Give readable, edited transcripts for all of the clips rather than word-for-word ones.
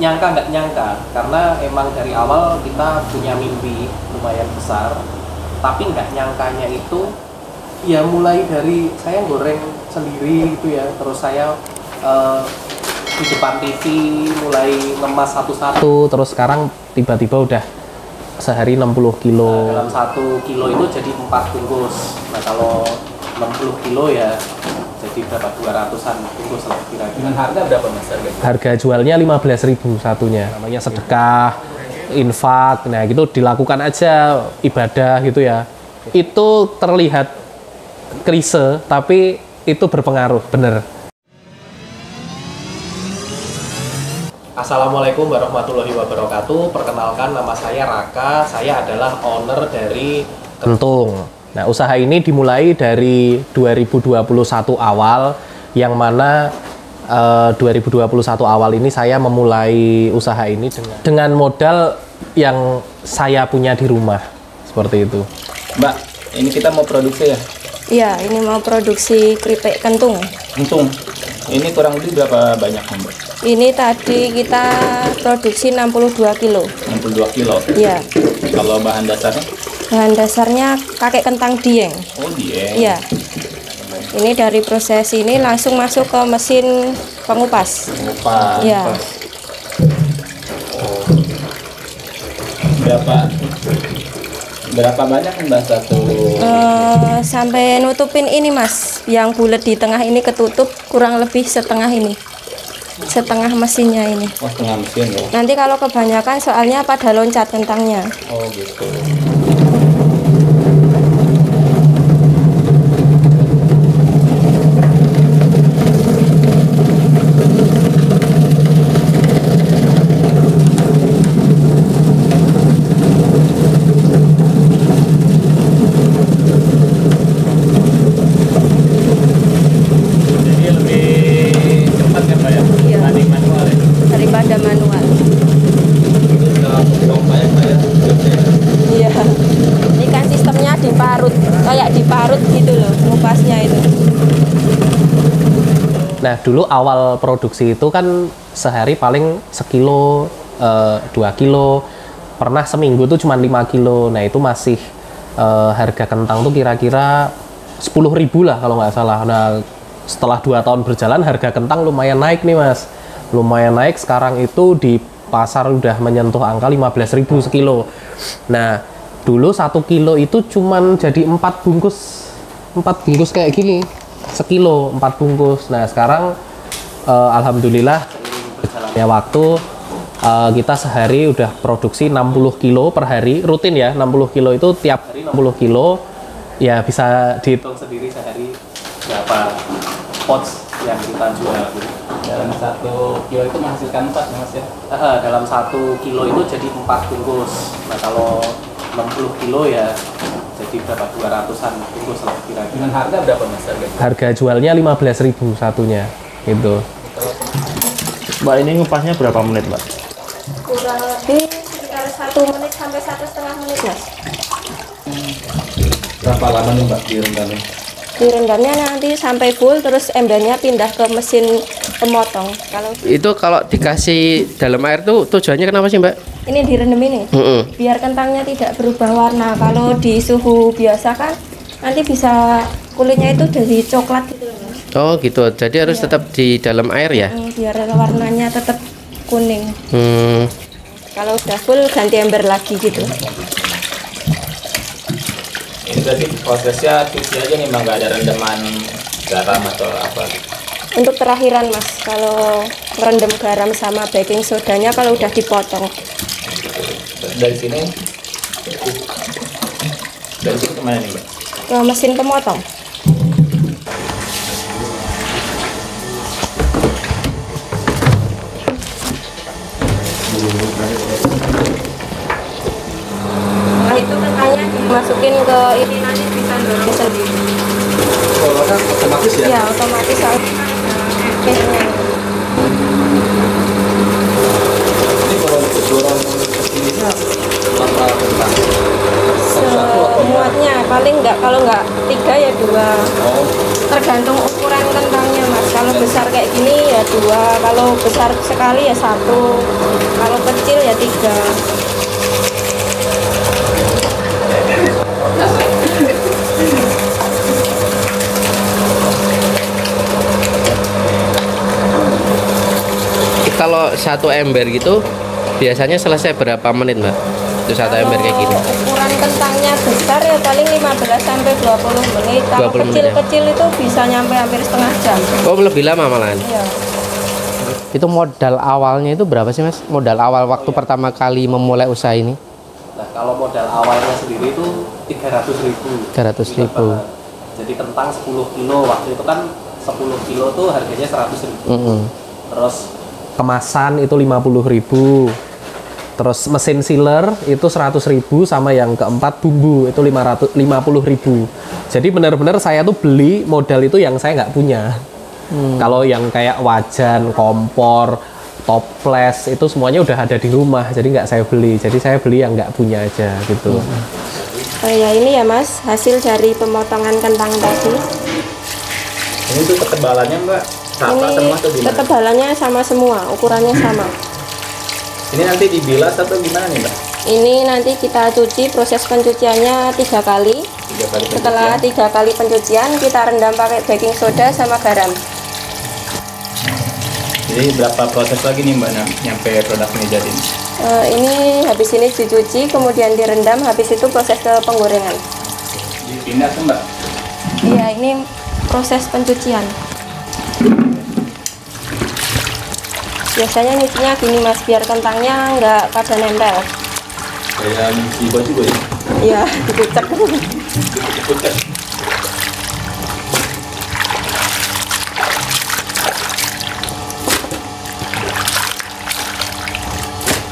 nyangka nggak nyangka, karena emang dari awal kita punya mimpi lumayan besar, tapi nggak nyangkanya itu ya mulai dari saya goreng sendiri gitu ya, terus saya di depan TV mulai ngemas satu-satu, terus sekarang tiba-tiba udah sehari 60 kilo. Dalam 1 kilo itu jadi 4 bungkus. Nah kalau 60 kilo ya jadi berapa, 200-an bungkus lah kira-kira. Dengan harga berapa mas harga? Harga jualnya 15.000 satunya. Namanya sedekah, infak, nah gitu dilakukan aja, ibadah gitu ya. Itu terlihat klise, tapi itu berpengaruh, bener. Assalamualaikum warahmatullahi wabarakatuh. Perkenalkan, nama saya Raka. Saya adalah owner dari Kentung. Nah, usaha ini dimulai dari 2021 awal, yang mana 2021 awal ini saya memulai usaha ini dengan modal yang saya punya di rumah. Seperti itu. Mbak, ini kita mau produksi ya? Iya, ini mau produksi keripik kentung. Kentung. Ini kurang lebih berapa banyak Mbak? Ini tadi kita produksi 62 kilo. 62 kilo? Iya. Kalau bahan dasarnya? Bahan dasarnya kakek kentang dieng. Oh, dieng. Iya. Ini dari proses ini langsung masuk ke mesin pengupas. Pengupas. Iya. Oh. Berapa banyak Mbak satu? Sampai nutupin ini mas, yang bulat di tengah ini ketutup kurang lebih setengah ini. Setengah mesinnya ini. Oh, setengah mesin ya. Nanti kalau kebanyakan soalnya pada loncat kentangnya. Oh gitu. Daripada manual. Iya. Ini kan sistemnya diparut, kayak diparut gitu loh, ngupasnya itu. Nah, dulu awal produksi itu kan sehari paling sekilo, 2 kilo. Pernah seminggu tuh cuma 5 kilo. Nah, itu masih harga kentang tuh kira-kira 10.000 lah kalau nggak salah. Nah, setelah 2 tahun berjalan harga kentang lumayan naik nih mas. Lumayan naik, sekarang itu di pasar udah menyentuh angka 15.000 sekilo. Nah, dulu 1 kilo itu cuman jadi 4 bungkus kayak gini, sekilo 4 bungkus. Nah, sekarang alhamdulillah berjalannya waktu, kita sehari udah produksi 60 kilo per hari, rutin ya. 60 kilo itu tiap hari 60 kilo, ya bisa dihitung sendiri sehari berapa pots yang kita jual. Dalam 1 kilo itu menghasilkan 4 ya mas ya? Dalam 1 kilo itu jadi 4 bungkus. Nah, kalau 60 kilo ya jadi berapa, 200-an bungkus lah kira-kira. Dengan harga berapa mas harga? Harga jualnya 15.000 satunya gitu. Mbak, ini ngupasnya berapa menit Mbak? Kurang lebih sekitar 1 menit sampai 1,5 menit mas. Berapa lama nih Mbak direndamnya? Direndamnya nanti sampai full, terus embernya pindah ke mesin pemotong. Kalau dikasih dalam air tuh tujuannya kenapa sih Mbak? Ini direndam ini, biar kentangnya tidak berubah warna. Kalau di suhu biasa kan nanti bisa kulitnya itu jadi coklat gitu loh mas. Oh gitu, jadi harus tetap di dalam air ya? Biar warnanya tetap kuning. Kalau udah full ganti ember lagi gitu. Ini berarti prosesnya cuci aja nih Mbak, nggak ada rendaman garam atau apa? Untuk terakhiran mas, kalau merendam garam sama baking sodanya kalau udah dipotong. Dari sini kemana nih Mbak? Ke mesin pemotong. Nah itu kentangnya dimasukin ke ini, nanti bisa dorong sendiri. Oh, otomatis ya? Ya otomatis soalnya case-nya. Ini kalau dorong ke sini berapa kentang? Semuanya paling enggak, kalau enggak 3 ya 2. Oh, Tergantung ukuran kentangnya mas. Kalau besar kayak gini ya ya 2, kalau besar sekali ya 1, kalau kecil ya 3. Kalau satu ember gitu biasanya selesai berapa menit Mbak? Itu satu ember kayak gini. Ukuran kentangnya besar ya paling 15 sampai 20 menit. Kalau 20 menit ya? kecil-kecil itu bisa nyampe hampir setengah jam. Oh lebih lama malahan. Iya. Itu modal awalnya itu berapa sih Mas? Modal awal waktu pertama kali memulai usaha ini? Nah, kalau modal awalnya sendiri itu 300.000. 300.000. Jadi kentang 10 kilo, waktu itu kan 10 kilo tuh harganya 100.000. Terus kemasan itu 50.000. Terus mesin sealer itu 100.000, sama yang keempat bumbu itu 550.000. Jadi benar-benar saya tuh beli modal itu yang saya nggak punya. Kalau yang kayak wajan, kompor, toples itu semuanya udah ada di rumah, jadi nggak saya beli. Jadi saya beli yang nggak punya aja gitu. Ya ini ya Mas, hasil dari pemotongan kentang tadi. Ini tuh ketebalannya Mbak sama semua tuh gimana? Ketebalannya sama semua, ukurannya sama. Ini nanti dibilas atau gimana nih Mbak? Ini nanti kita cuci, proses pencuciannya 3 kali. 3 kali Setelah 3 kali pencucian, kita rendam pakai baking soda sama garam. Jadi berapa proses lagi nih Mbak nyampe produk ini jadi? Ini habis ini dicuci, kemudian direndam, habis itu proses ke penggorengan. Dipindah tuh Mbak? Iya, ini proses pencucian. Biasanya nyucinya gini Mas, biar kentangnya nggak pada nempel. Kayak nyuci baju ya? Iya, dikucek. Dikucek.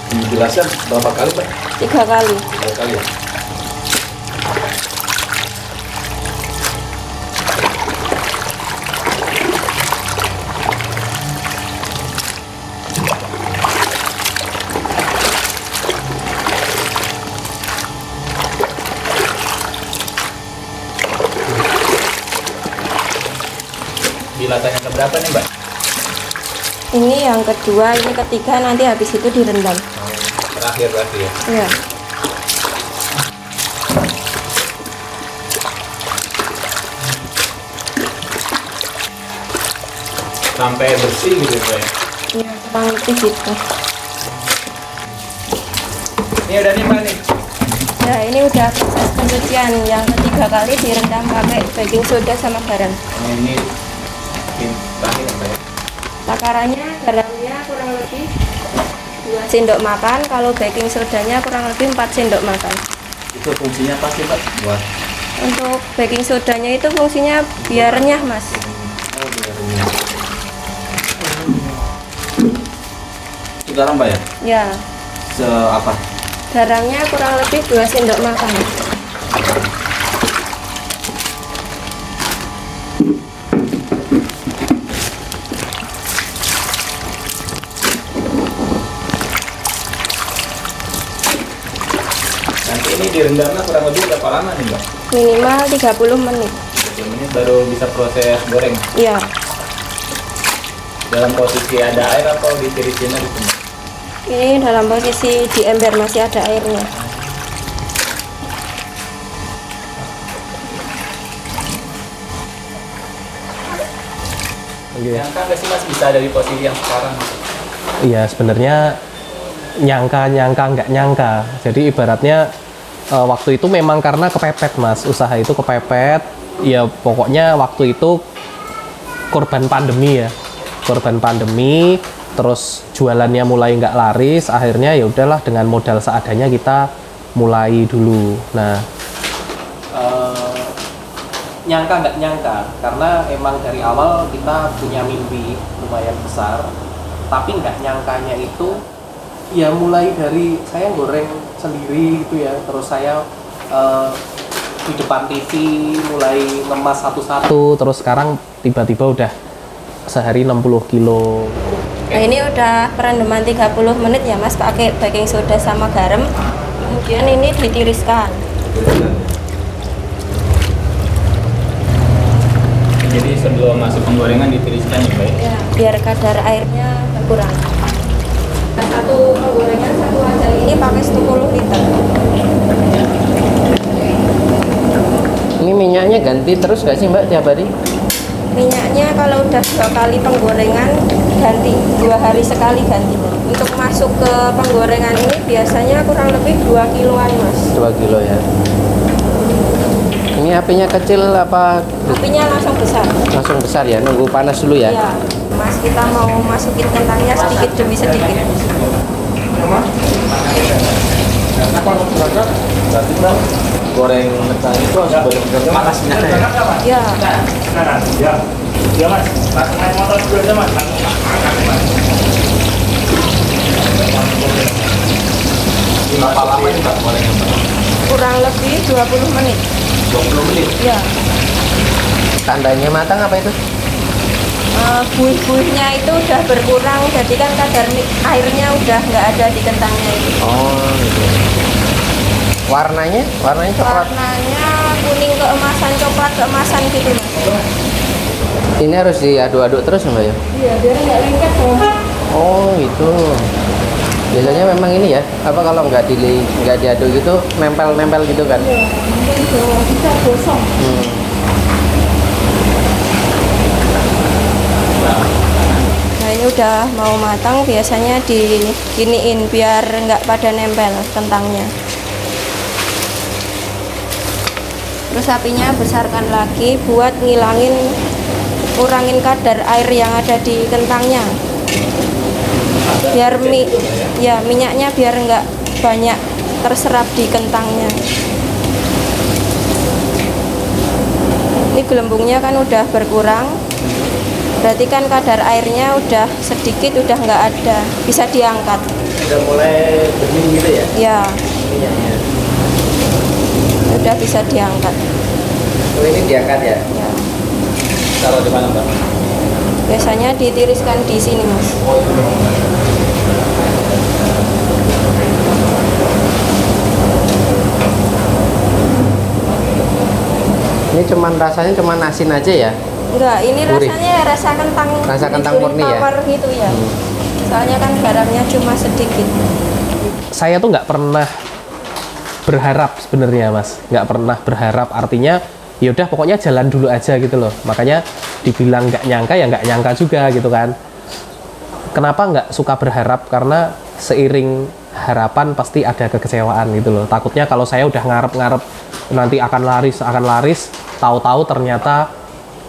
Dibilasnya berapa kali Mbak? 3 kali. 3 kali ya? Bilasannya keberapa nih Mbak? Ini yang kedua, ini ketiga, nanti habis itu direndam. Terakhir berarti ya? Iya. Sampai bersih gitu Mbak? Iya, kurang lebih gitu. Ini udah nih Mbak nih? Ya, ini udah proses pencucian. Yang ketiga kali direndam pakai baking soda sama garam. Ini terakhir ya Mbak ya? Takarannya garamnya kurang lebih 2 sendok makan, kalau baking sodanya kurang lebih 4 sendok makan. Itu fungsinya apa sih Mbak? Buat? Untuk baking sodanya itu fungsinya biar renyah Mas. Oh, biar renyah. Itu garam Mbak ya? Ya, Apa? garamnya kurang lebih 2 sendok makan. Nanti ini direndamnya kurang lebih berapa lama nih Mbak? Minimal 30 menit. 30 menit baru bisa proses goreng. Iya. Dalam posisi ada air atau ditirisinnya gitu Mbak? Ini dalam posisi di ember masih ada airnya. Nyangka nggak sih Mas bisa ada di posisi yang sekarang? Iya, sebenarnya nyangka nggak nyangka. Jadi ibaratnya waktu itu memang karena kepepet Mas, usaha itu kepepet. Ya pokoknya waktu itu korban pandemi ya, korban pandemi. Terus jualannya mulai nggak laris, akhirnya ya udahlah dengan modal seadanya kita mulai dulu. Nah, nyangka nggak nyangka, karena emang dari awal kita punya mimpi lumayan besar, tapi nggak nyangkanya itu ya mulai dari saya goreng sendiri gitu ya, terus saya di depan TV mulai ngemas satu-satu, terus sekarang tiba-tiba udah sehari 60 kilo. Nah, ini udah perendaman 30 menit ya Mas, pakai baking soda sama garam. Kemudian ini ditiriskan. Jadi sebelum masuk penggorengan ditiriskan ya, Mbak? Ya, biar kadar airnya berkurang. Satu penggorengan satu wajan ini pakai 10 liter. Ini minyaknya ganti terus nggak sih Mbak tiap hari? Minyaknya kalau udah 2 kali penggorengan ganti, 2 hari sekali ganti. Untuk masuk ke penggorengan ini biasanya kurang lebih 2 kiloan mas. 2 kilo ya. Ini apinya kecil apa Apinya langsung besar. langsung besar ya? Nunggu panas dulu ya? Ya, mas kita mau masukin kentangnya sedikit demi sedikit. Goreng kentang itu harus benar-benar panas minyaknya ya? Ya, Berapa lama ini Mbak gorengnya, Mbak? kurang lebih 20 menit. 20 menit? Ya, Tandanya matang apa itu? buih-buihnya itu udah berkurang, jadi kan kadar airnya udah nggak ada di kentangnya itu. Oh gitu. Warnanya coklat. Warnanya kuning keemasan, coklat keemasan gitu mas. Ini harus diaduk-aduk terus Mbak ya? Iya, biar nggak lengket dong. Oh gitu. Biasanya memang ini ya, apa kalau nggak diaduk gitu nempel gitu kan? Iya, mungkin bisa gosong. Nah ini udah mau matang, biasanya diginiin biar nggak pada nempel kentangnya. Terus apinya besarkan lagi buat kurangin kadar air yang ada di kentangnya. Biar minyaknya biar nggak banyak terserap di kentangnya. Ini gelembungnya kan udah berkurang, berarti kan kadar airnya udah sedikit, udah nggak ada, bisa diangkat. Udah mulai bening gitu ya? Ya, Minyaknya. udah bisa diangkat. Oh ini diangkat ya? Ya. Taruh di mana, Mbak? Biasanya ditiriskan di sini mas. Ini rasanya cuman asin aja ya? Enggak, ini Gurih. rasanya rasa kentang. Rasa kentang gurih murni ya? tawar gitu ya. Soalnya kan garamnya cuma sedikit. Saya tuh nggak pernah berharap sebenarnya mas, nggak pernah berharap, artinya yaudah pokoknya jalan dulu aja gitu loh. Makanya dibilang nggak nyangka ya nggak nyangka juga gitu kan. Kenapa nggak suka berharap? Karena seiring harapan pasti ada kekecewaan gitu loh. Takutnya kalau saya udah ngarep-ngarep nanti akan laris, tahu-tahu ternyata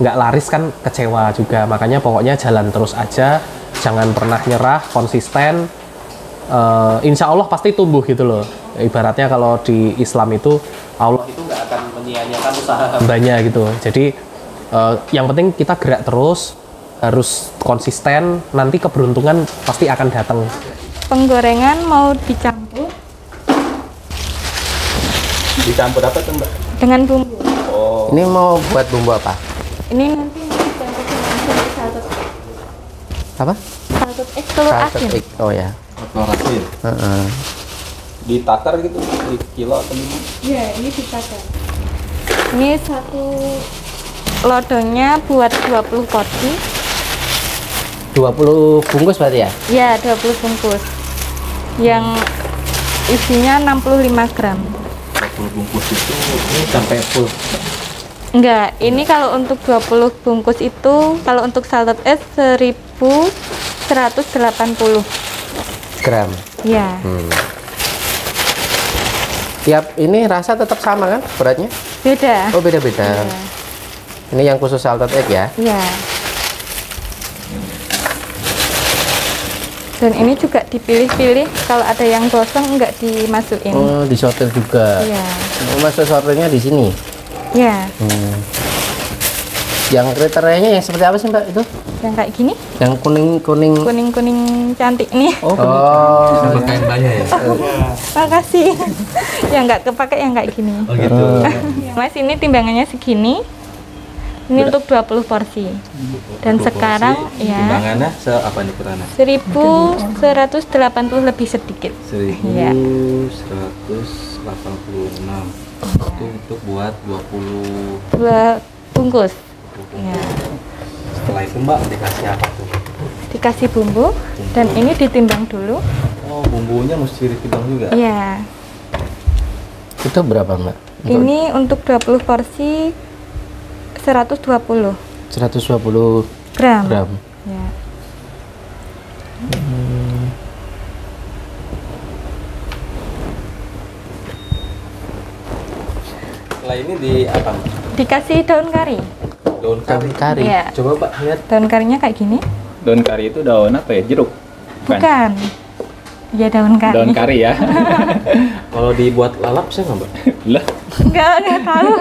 nggak laris kan kecewa juga. Makanya pokoknya jalan terus aja, jangan pernah nyerah, konsisten. Insya Allah pasti tumbuh gitu loh. Ibaratnya kalau di Islam itu Allah itu nggak akan menyia-nyiakan usaha hambanya gitu. Jadi yang penting kita gerak terus, harus konsisten, nanti keberuntungan pasti akan datang. Penggorengan mau dicampur Dicampur apa tuh, Mbak? dengan bumbu. Oh, Ini mau buat bumbu apa? Ini nanti dicampur dengan salted Apa? egg telur Salted asin. egg. Oh ya. telur asin. Heeh. Ditakar gitu, di kilo atau gimana? Iya, ini ditakar. Ini satu lodonya buat 20 porsi. 20 bungkus berarti ya? Ya, 20 bungkus. Yang isinya 65 gram. 20 bungkus itu ini sampai full. Enggak, ini kalau untuk 20 bungkus itu, kalau untuk salted egg 1180 Gram. ya. Tiap ini rasa tetap sama kan beratnya? Beda. Oh beda-beda. Ini yang khusus salted egg ya? Ya. Dan ini juga dipilih-pilih, kalau ada yang gosong enggak dimasukin. Oh disortir juga. Iya. Oh, masuk sortirnya di sini. Ya, Yang kriterianya yang seperti apa sih Mbak itu? yang kayak gini, Yang kuning-kuning. kuning-kuning cantik nih. Oh, Kain banyak ya? Makasih. Yang nggak kepake yang kayak gini. Oh gitu. Mas, ini timbangannya segini. Ini untuk 20 porsi. Dan sekarang ya Timbangannya apa nih ukurannya? 1180 lebih sedikit. 1186. Itu untuk buat 20 2 bungkus. Ya. Setelah itu Mbak dikasih apa tuh? Dikasih bumbu dan ini ditimbang dulu. Oh, bumbunya mesti ditimbang juga? Iya. Itu berapa Mbak? Ini untuk 20 porsi 120 120 gram. Ya. Setelah ini di apa? Dikasih daun kari. Daun kari. Kari. Iya. Coba Mbak lihat. Daun karinya kayak gini. Daun kari itu daun apa ya? Jeruk? Bukan. Ya daun kari. Daun kari ya. Kalau dibuat lalap saya nggak Mbak? Lah, Enggak tahu.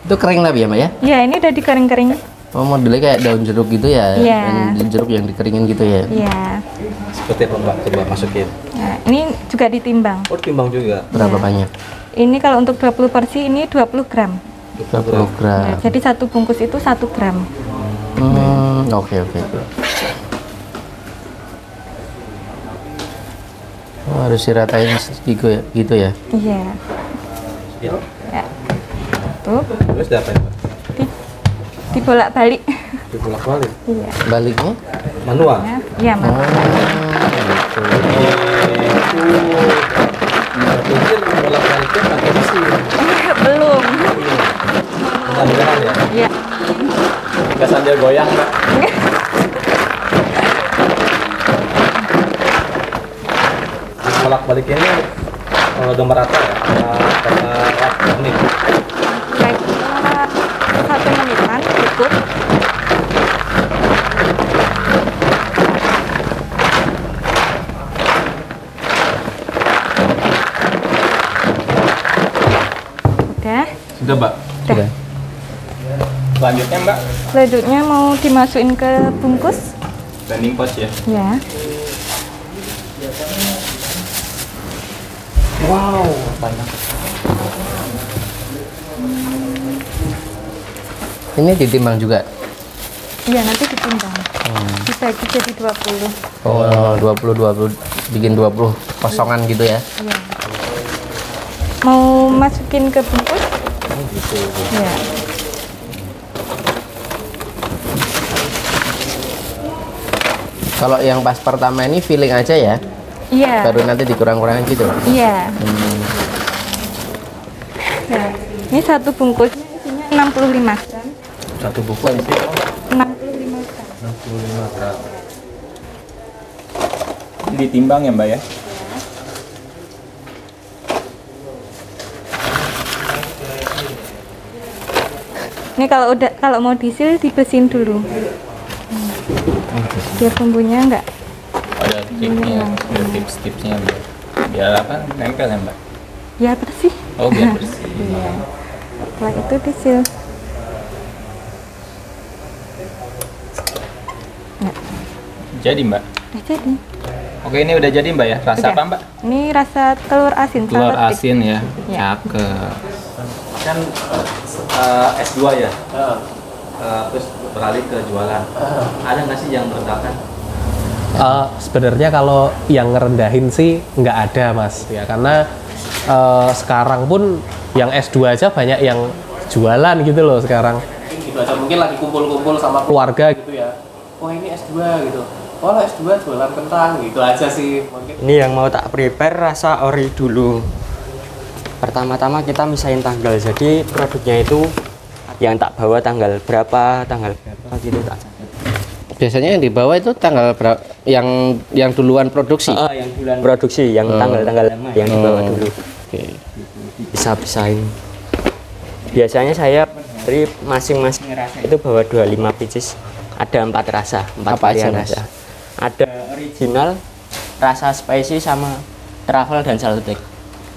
Itu kering tapi ya Mbak ya? Ya, ini udah dikering-kering. Oh, modelnya kayak daun jeruk gitu ya? Iya. Daun jeruk yang dikeringin gitu ya? Iya. Seperti apa Mbak? Coba masukin. Nah, ini juga ditimbang. Oh, timbang juga. Berapa banyak? Ini kalau untuk 20 porsi ini 20 gram. 20 gram. Ya, jadi satu bungkus itu 1 gram. Oke. Oh, harus diratain gitu ya? Iya. Ya. Ya. Tuh, Terus diapain Mbak? dibolak-balik. Dibolak-balik. Iya. Baliknya? Manual. Ya, iya, Mas. Gitu. Saya pikir bolak-baliknya pakai mesin. Belum. Mudah-mudahan ya. Iya. nggak sambil goyang Mbak. Bolak-baliknya ini gambar rata ya? Berapa menit? Kira-kira 1 menitan cukup. Udah. Sudah Mbak. Udah. Selanjutnya Mbak, Selanjutnya mau dimasukin ke bungkus. blending pouch ya. Ya. Wow, banyak. Ini ditimbang juga? Iya, nanti ditimbang. Dibagi jadi 20. Oh, 20 bikin 20 kosongan gitu ya? Iya. Mau masukin ke bungkus? Gitu. Iya. Kalau yang pas pertama ini feeling aja ya? Iya. Baru nanti dikurang-kurangin gitu? Iya. Ya. Ini satu bungkus isinya 65 gram. Satu buku ini 65 gram. 65 gram. Ditimbang ya Mbak ya. Ini kalau mau disil dibersihin dulu. Biar bumbunya enggak. Ada triknya, ada tips-tipsnya biar apa? Nempel ya Mbak. Ya bersih. Oh biar bersih. Iya. Setelah itu disil. Jadi Mbak. Nah, jadi. Oke ini udah jadi Mbak ya. Rasa Udah. apa Mbak? Ini rasa telur asin. Telur salted. asin ya. Ya. Cakep. Kan S2 ya? Terus beralih ke jualan. Ada nggak sih yang merendahkan? Sebenarnya kalau yang ngerendahin sih nggak ada Mas ya, karena sekarang pun yang S2 aja banyak yang jualan gitu loh sekarang. Gitu aja mungkin lagi kumpul-kumpul sama keluarga gitu ya. Oh ini S2 gitu. Oh S2 jualan kentang gitu aja sih mungkin. Ini yang mau tak prepare rasa ori dulu. Pertama-tama kita misahin tanggal. Jadi produknya itu yang tak bawa tanggal berapa gitu tak. Biasanya yang dibawa itu tanggal berapa? Yang duluan produksi? Yang duluan produksi, yang tanggal-tanggal lama yang dibawa dulu. Oke. Bisa-bisain. Biasanya saya dari masing-masing rasa itu bawa 25 pieces. Ada 4 rasa, 4 Apa aja, varian Mas? rasa. Ada original, rasa spicy sama truffle dan salted egg.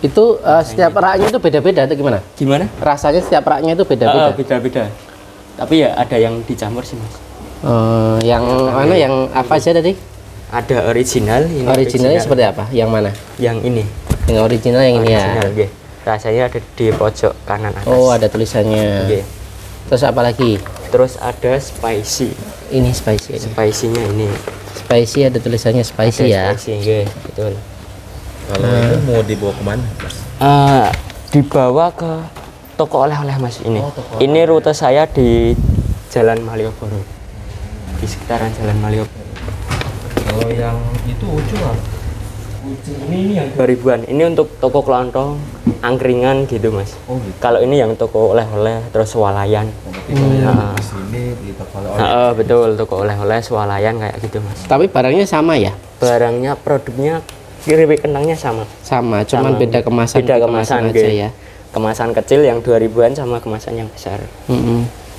Itu setiap raknya itu beda-beda atau gimana? Gimana? Rasanya setiap raknya itu beda-beda? Beda-beda. Tapi ya ada yang dicampur sih Mas. Yang mana? Yang apa aja tadi? Ada original, ini Originalnya seperti apa? Yang mana? yang ini. Yang original yang ini ya? Original, nggih. Rasanya ada di pojok kanan atas. Oh, ada tulisannya. Nggih. Terus apa lagi? Terus ada spicy. Ini spicy. Spicy-nya ini. Spicy ada tulisannya spicy ya? Spicy, nggih, betul. Kalau itu mau dibawa kemana Mas? Dibawa ke toko oleh-oleh Mas ini. Ini rute saya di Jalan Malioboro. Di sekitaran Jalan Malioboro. Kalau yang itu ujung Ini yang 2000-an. Ini untuk toko kelontong, angkringan gitu, Mas. Oh gitu. Kalau ini yang toko oleh-oleh, terus swalayan. Di sini di toko oleh. Betul, toko oleh-oleh, swalayan kayak gitu, Mas. Tapi barangnya sama ya? Barangnya, produknya, keripik kentangnya sama. Sama, cuman Sama. beda kemasan. Beda kemasan aja gitu. ya. Kemasan kecil yang 2000-an sama kemasan yang besar.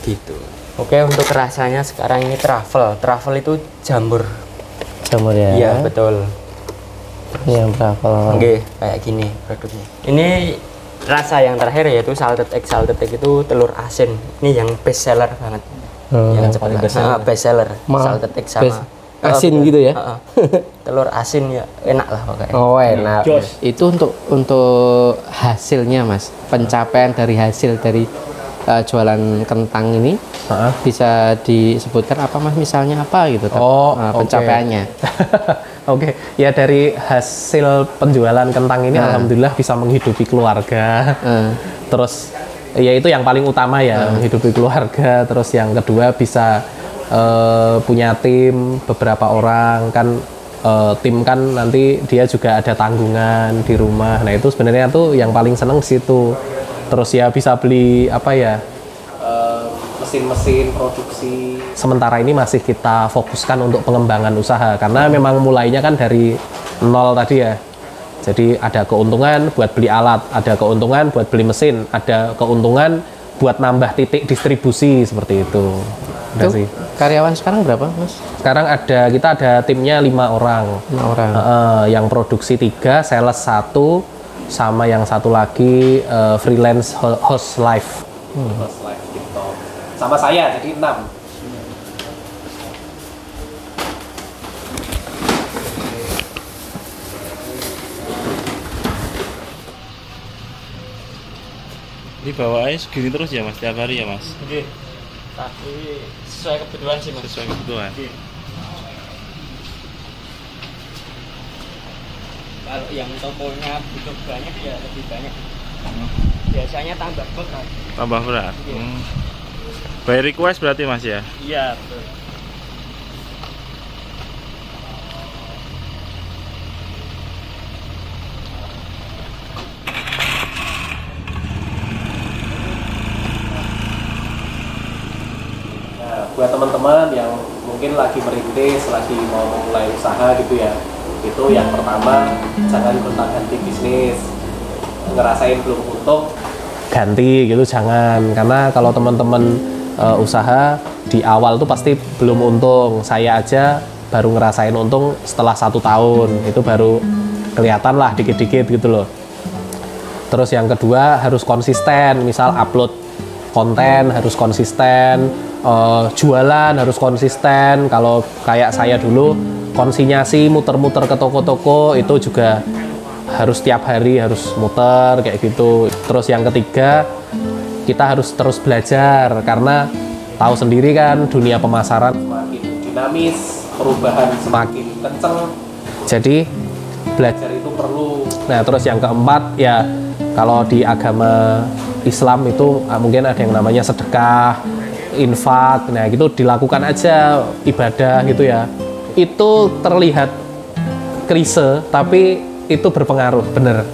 Gitu. Oke, untuk rasanya sekarang ini travel. Travel itu jamur. Jamur ya. Iya, betul. Ini yang travel. Oke, kayak gini produknya. Ini rasa yang terakhir yaitu salted egg. Salted egg itu telur asin. Ini yang best seller banget. Yang paling best seller. Salted egg sama asin gitu ya. Telur asin ya enak lah pokoknya. Oh, enak. Itu untuk hasilnya, Mas. Pencapaian dari hasil dari jualan kentang ini bisa disebutkan apa, Mas? Misalnya apa gitu? Pencapaiannya. Oke, ya dari hasil penjualan kentang ini alhamdulillah bisa menghidupi keluarga. Terus ya itu yang paling utama ya, menghidupi keluarga. Terus yang kedua bisa punya tim beberapa orang kan, tim kan nanti dia juga ada tanggungan di rumah. Nah itu sebenarnya tuh yang paling seneng situ. Terus ya bisa beli apa ya, mesin-mesin produksi. Sementara ini masih kita fokuskan untuk pengembangan usaha karena memang mulainya kan dari nol tadi ya. Jadi ada keuntungan buat beli alat, ada keuntungan buat beli mesin, ada keuntungan buat nambah titik distribusi seperti itu. Udah sih. Karyawan sekarang berapa, Mas? Sekarang kita ada timnya 5 orang. 5 orang. Yang produksi 3, sales 1, sama yang satu lagi freelance host live. Host live gitu. Sama saya jadi 6. Ini bawaannya segini terus ya, Mas? Tiap hari ya, Mas? Oke. Tapi sesuai kebutuhan sih, Mas. Sesuai kebutuhan. Kalau yang tokonya butuh banyak ya lebih banyak. Biasanya tambah berat. Tambah berat. By request berarti, Mas ya? Iya, betul. Nah, buat teman-teman yang mungkin lagi merintis, lagi mau memulai usaha gitu ya, itu yang pertama jangan gonta-ganti bisnis. Ngerasain belum untung ganti gitu jangan, karena kalau teman-teman usaha di awal tuh pasti belum untung. Saya aja baru ngerasain untung setelah 1 tahun, itu baru kelihatan lah dikit-dikit gitu loh. Terus yang kedua harus konsisten, misal upload konten harus konsisten, jualan harus konsisten. Kalau kayak saya dulu konsinyasi muter-muter ke toko-toko itu juga harus tiap hari harus muter kayak gitu. Terus yang ketiga kita harus terus belajar karena tahu sendiri kan dunia pemasaran semakin dinamis, perubahan semakin kenceng. Jadi belajar itu perlu. Nah terus yang keempat ya kalau di agama Islam itu mungkin ada yang namanya sedekah, infak. Nah gitu dilakukan aja ibadah gitu ya. Itu terlihat klise tapi itu berpengaruh bener.